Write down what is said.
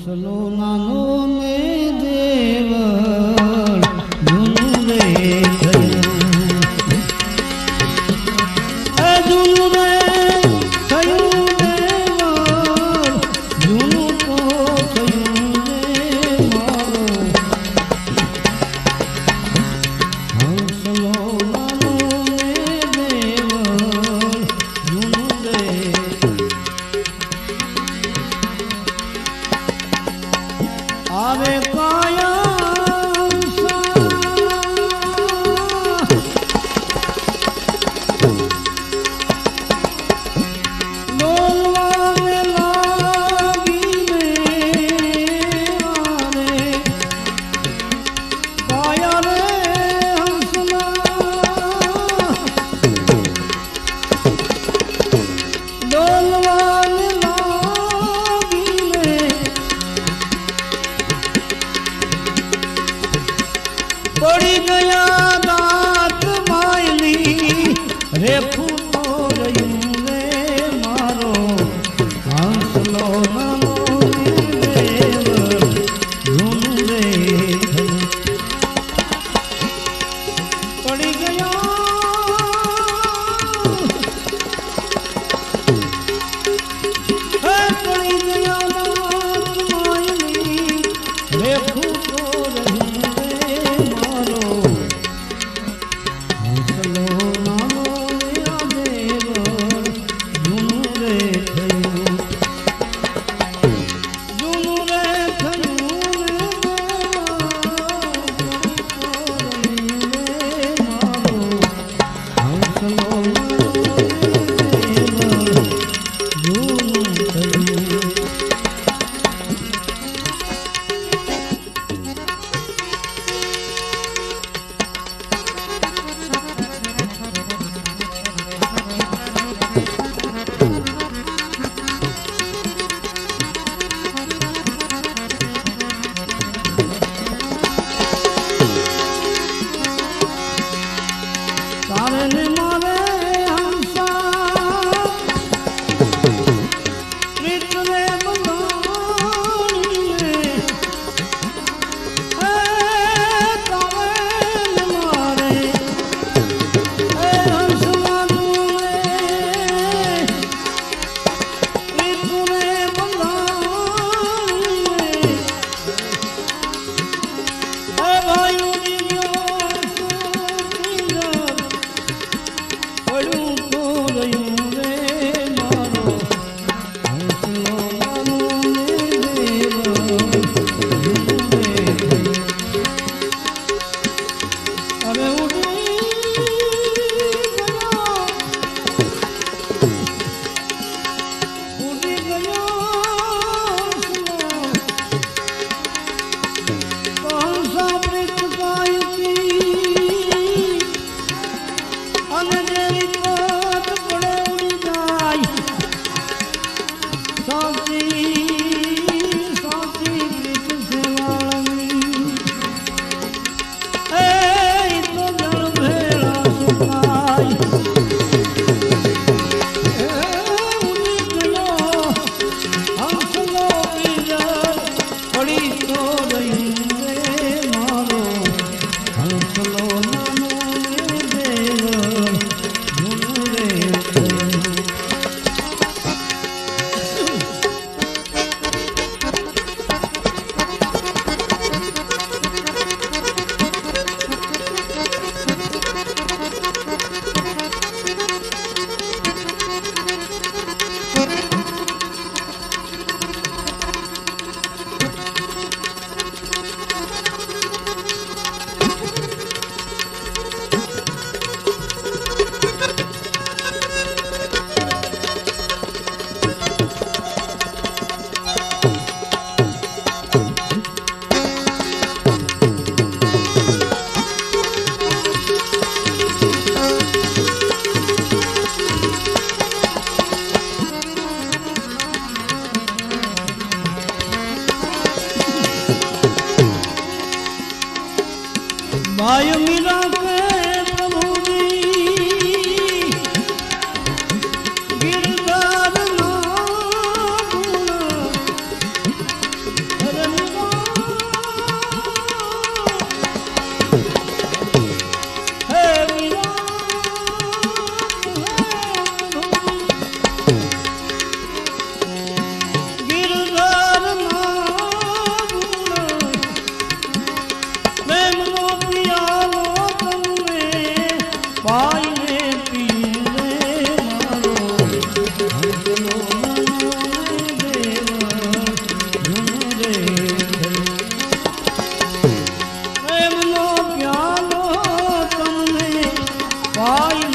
હંસલો નાનો ને દેવળ જૂનું રે જૂનું રે થયું દેવળ જૂનું તો થયું રે મારો હંસલો નાનો ને દેવળ જૂનું રે આવે કાયમ ડોલવાને લાગીને આવે કાયા રે હંસલા ડોલવાને પડી ગયા દાંત માયલી રે ફૂટો રહ્યું રે મારો હંસલો નાનો દેવળ જૂનું રે પડી પડી ગયા દાંત માયલી રે ફૂટો भाई मीरा के प्रभु जी गिरधार ना गुण ભાઈ